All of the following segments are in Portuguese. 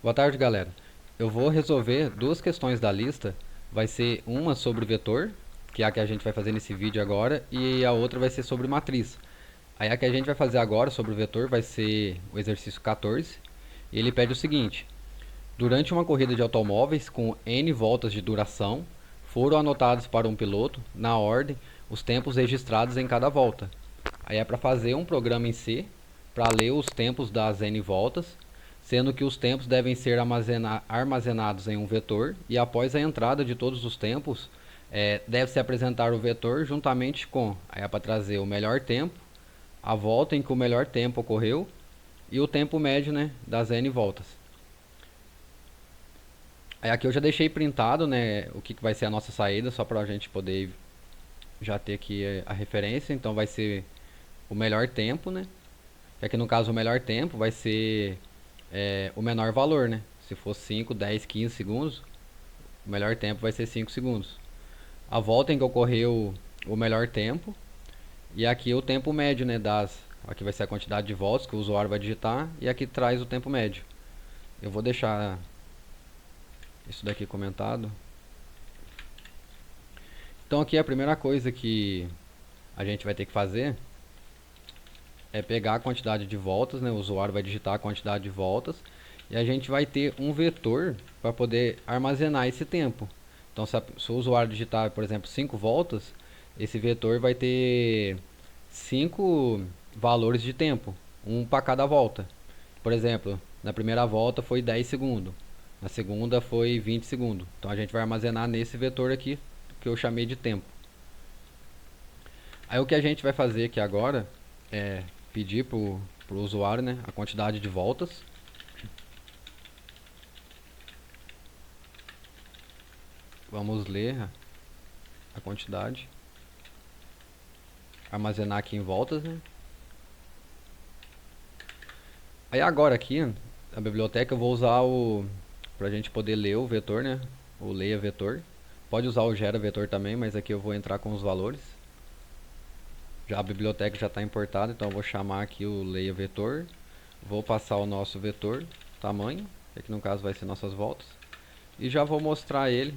Boa tarde, galera. Eu vou resolver duas questões da lista. Vai ser uma sobre vetor, que é a que a gente vai fazer nesse vídeo agora, e a outra vai ser sobre matriz. Aí a que a gente vai fazer agora sobre o vetor vai ser o exercício 14. E ele pede o seguinte: durante uma corrida de automóveis com N voltas de duração, foram anotados para um piloto, na ordem, os tempos registrados em cada volta. Aí é para fazer um programa em C para ler os tempos das N voltas, sendo que os tempos devem ser armazenados em um vetor e após a entrada de todos os tempos, deve-se apresentar o vetor juntamente com, aí é para trazer o melhor tempo, a volta em que o melhor tempo ocorreu e o tempo médio, né, das N voltas. Aí aqui eu já deixei printado, né, o que vai ser a nossa saída, só para a gente poder já ter aqui a referência. Então vai ser o melhor tempo, né? Aqui no caso o melhor tempo vai ser o menor valor, né? Se for 5, 10, 15 segundos, o melhor tempo vai ser 5 segundos. A volta em que ocorreu o melhor tempo. E aqui o tempo médio, né? Aqui vai ser a quantidade de voltas que o usuário vai digitar. E aqui traz o tempo médio. Eu vou deixar isso daqui comentado. Então aqui a primeira coisa que a gente vai ter que fazer é pegar a quantidade de voltas, né? O usuário vai digitar a quantidade de voltas e a gente vai ter um vetor para poder armazenar esse tempo. Então, se o usuário digitar, por exemplo, 5 voltas, esse vetor vai ter 5 valores de tempo, um para cada volta. Por exemplo, na primeira volta foi 10 segundos, na segunda foi 20 segundos. Então a gente vai armazenar nesse vetor aqui que eu chamei de tempo. Aí o que a gente vai fazer aqui agora é pedir pro usuário, né, a quantidade de voltas. Vamos ler a quantidade. Armazenar aqui em voltas, né? Aí agora aqui, na biblioteca, eu vou usar pra gente poder ler o vetor, né? O leia vetor. Pode usar o gera vetor também, mas aqui eu vou entrar com os valores. Já a biblioteca já está importada, então eu vou chamar aqui o leia vetor. Vou passar o nosso vetor, tamanho, que aqui no caso vai ser nossas voltas. E já vou mostrar ele.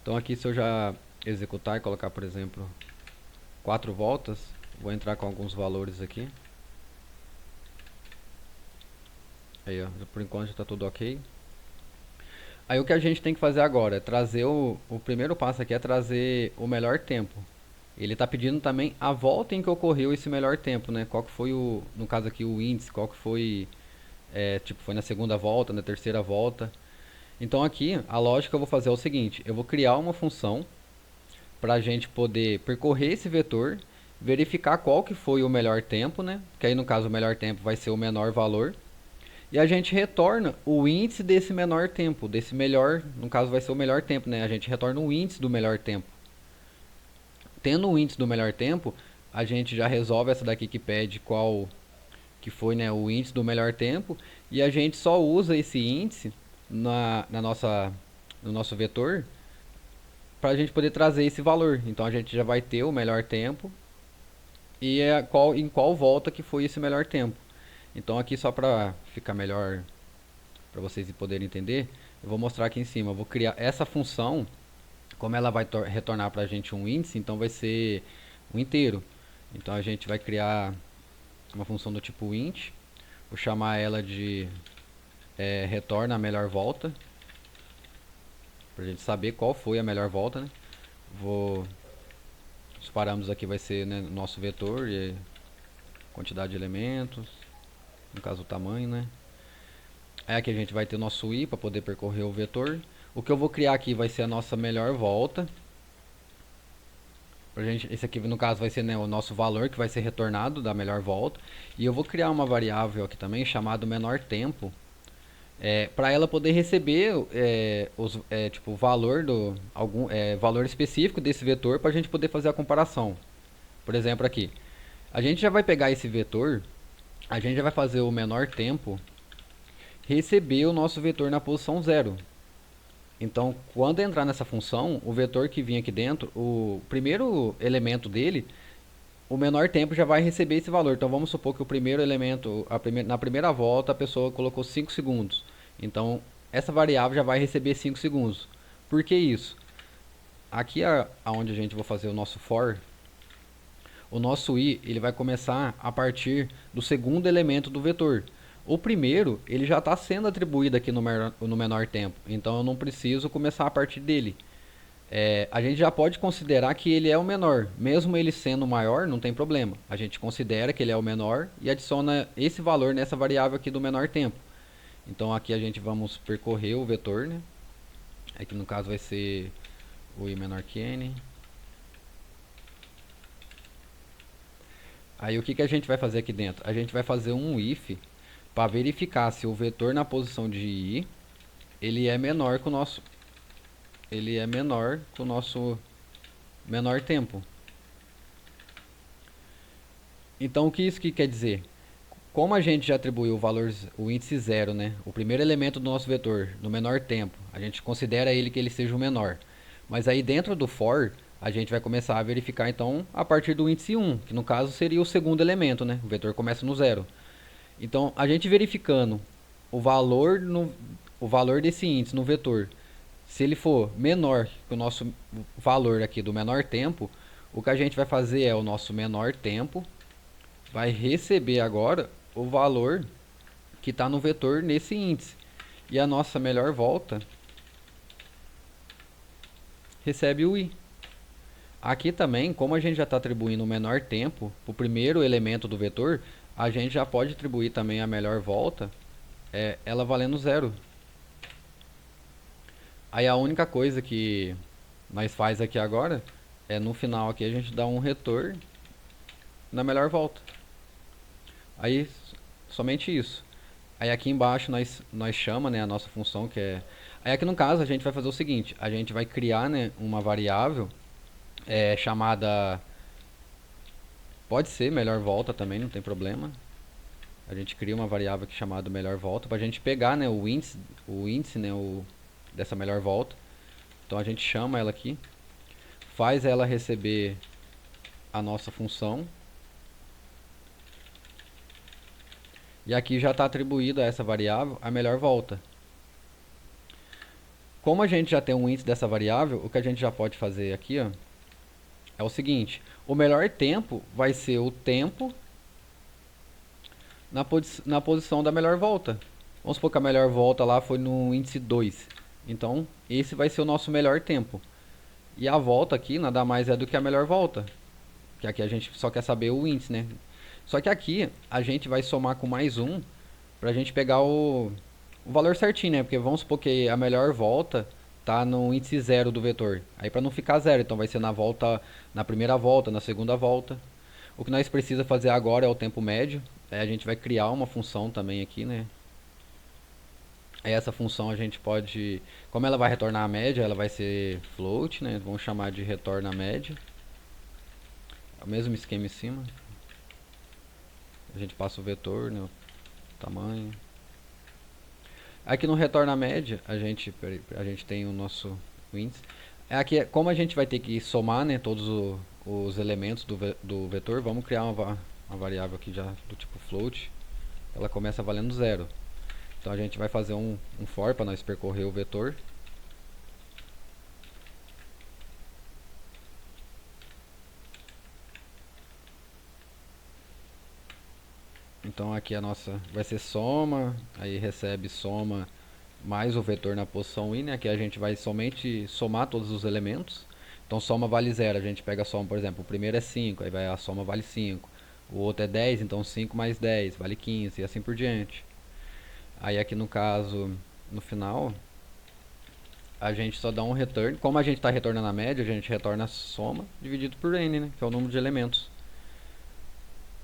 Então aqui, se eu já executar e colocar, por exemplo, 4 voltas, vou entrar com alguns valores aqui. Aí, ó, por enquanto já está tudo ok. Aí o que a gente tem que fazer agora é trazer o primeiro passo aqui é trazer o melhor tempo. Ele está pedindo também a volta em que ocorreu esse melhor tempo, né? Qual que foi no caso aqui o índice, qual que foi, tipo, foi na segunda volta, na terceira volta. Então aqui a lógica que eu vou fazer é o seguinte: eu vou criar uma função para a gente poder percorrer esse vetor, verificar qual que foi o melhor tempo, né? Que aí no caso o melhor tempo vai ser o menor valor. E a gente retorna o índice desse menor tempo, desse melhor, no caso vai ser o melhor tempo, né? A gente retorna o índice do melhor tempo. Tendo o índice do melhor tempo, a gente já resolve essa daqui que pede qual que foi, né, o índice do melhor tempo, e a gente só usa esse índice no nosso vetor para a gente poder trazer esse valor. Então a gente já vai ter o melhor tempo e em qual volta que foi esse melhor tempo. Então aqui, só para ficar melhor para vocês poderem entender, eu vou mostrar aqui em cima. Eu vou criar essa função, como ela vai retornar para a gente um índice, então vai ser um inteiro. Então a gente vai criar uma função do tipo int, vou chamar ela de retorna a melhor volta, para a gente saber qual foi a melhor volta, né? Os parâmetros aqui vai ser, né, nosso vetor e quantidade de elementos, no caso o tamanho, né? Aí aqui a gente vai ter o nosso i para poder percorrer o vetor. O que eu vou criar aqui vai ser a nossa melhor volta. Esse aqui no caso vai ser, né, o nosso valor que vai ser retornado da melhor volta. E eu vou criar uma variável aqui também chamada menor tempo, para ela poder receber tipo, o valor valor específico desse vetor para a gente poder fazer a comparação. Por exemplo, aqui a gente já vai pegar esse vetor, a gente já vai fazer o menor tempo receber o nosso vetor na posição 0. Então, quando entrar nessa função, o vetor que vinha aqui dentro, o primeiro elemento dele o menor tempo já vai receber esse valor. Então vamos supor que o primeiro elemento, na primeira volta, a pessoa colocou 5 segundos. Então essa variável já vai receber 5 segundos. Por que isso? Aqui aonde a gente vai fazer o nosso for, o nosso i ele vai começar a partir do segundo elemento do vetor. O primeiro ele já está sendo atribuído aqui no menor tempo, então eu não preciso começar a partir dele. A gente já pode considerar que ele é o menor, mesmo ele sendo maior, não tem problema. A gente considera que ele é o menor e adiciona esse valor nessa variável aqui do menor tempo. Então aqui a gente vamos percorrer o vetor, né? Aqui no caso vai ser o i menor que n. Aí o que a gente vai fazer aqui dentro? A gente vai fazer um if para verificar se o vetor na posição de i ele é menor que o nosso menor tempo. Então o que isso que quer dizer? Como a gente já atribuiu o índice zero, né, o primeiro elemento do nosso vetor, no menor tempo, a gente considera ele que ele seja o menor. Mas aí dentro do for, a gente vai começar a verificar então a partir do índice 1, que no caso seria o segundo elemento, né? O vetor começa no zero. Então, a gente verificando o valor, o valor desse índice no vetor, se ele for menor que o nosso valor aqui do menor tempo, o que a gente vai fazer é o nosso menor tempo vai receber agora o valor que está no vetor nesse índice. E a nossa melhor volta recebe o i. Aqui também, como a gente já está atribuindo o menor tempo para o primeiro elemento do vetor, a gente já pode atribuir também a melhor volta, ela valendo zero. Aí a única coisa que nós faz aqui agora é no final aqui a gente dá um retorno na melhor volta. Aí somente isso. Aí aqui embaixo nós chama, né, a nossa função que é. Aí aqui no caso a gente vai fazer o seguinte, a gente vai criar, né, uma variável chamada, pode ser melhor volta também, não tem problema. A gente cria uma variável aqui chamada melhor volta para a gente pegar, né, o índice, né, dessa melhor volta. Então a gente chama ela aqui, faz ela receber a nossa função. E aqui já está atribuída a essa variável a melhor volta. Como a gente já tem um índice dessa variável, o que a gente já pode fazer aqui, ó, é o seguinte: o melhor tempo vai ser o tempo na posição da melhor volta. Vamos supor que a melhor volta lá foi no índice 2. Então, esse vai ser o nosso melhor tempo. E a volta aqui nada mais é do que a melhor volta. Que aqui a gente só quer saber o índice, né? Só que aqui a gente vai somar com mais um pra gente pegar o valor certinho, né? Porque vamos supor que a melhor volta tá no índice zero do vetor. Aí para não ficar zero, então vai ser na primeira volta, na segunda volta. O que nós precisa fazer agora é o tempo médio. Aí a gente vai criar uma função também aqui, né? Aí essa função a gente pode, como ela vai retornar a média, ela vai ser float, né? Vamos chamar de retorna a média. É o mesmo esquema em cima. A gente passa o vetor, né? O tamanho. Aqui no retorna a média, a gente tem o nosso índice. Aqui, como a gente vai ter que somar, né, todos os elementos do vetor, vamos criar uma variável aqui já do tipo float. Ela começa valendo zero. Então a gente vai fazer um for para nós percorrer o vetor. Então aqui a nossa vai ser soma, aí recebe soma mais o vetor na posição i, né? Aqui a gente vai somente somar todos os elementos. Então soma vale zero, a gente pega a soma, por exemplo, o primeiro é 5, aí a soma vale 5. O outro é 10, então 5 mais 10 vale 15 e assim por diante. Aí aqui no caso, no final, a gente só dá um return. Como a gente está retornando a média, a gente retorna a soma dividido por n, né? Que é o número de elementos.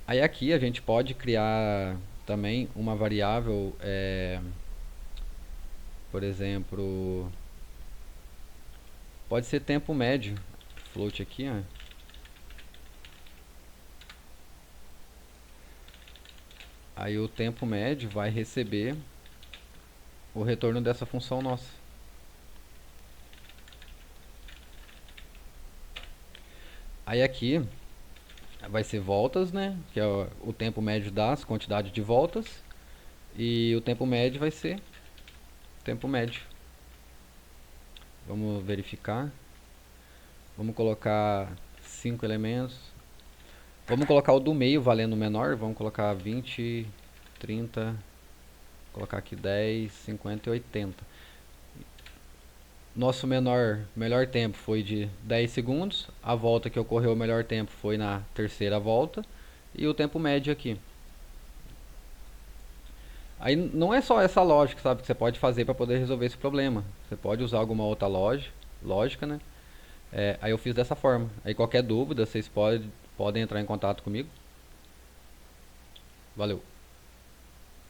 Aí aqui a gente pode criar também uma variável, por exemplo, pode ser tempo médio, float aqui, ó. Aí o tempo médio vai receber o retorno dessa função nossa. Aí aqui vai ser voltas, né? Que é o tempo médio das quantidades de voltas. E o tempo médio vai ser tempo médio. Vamos verificar. Vamos colocar 5 elementos. Vamos colocar o do meio valendo menor. Vamos colocar 20, 30, colocar aqui 10, 50 e 80. Nosso melhor tempo foi de 10 segundos. A volta que ocorreu o melhor tempo foi na terceira volta. E o tempo médio aqui. Aí não é só essa lógica, sabe, que você pode fazer para poder resolver esse problema. Você pode usar alguma outra lógica, né? Aí eu fiz dessa forma. Aí qualquer dúvida, vocês podem entrar em contato comigo. Valeu!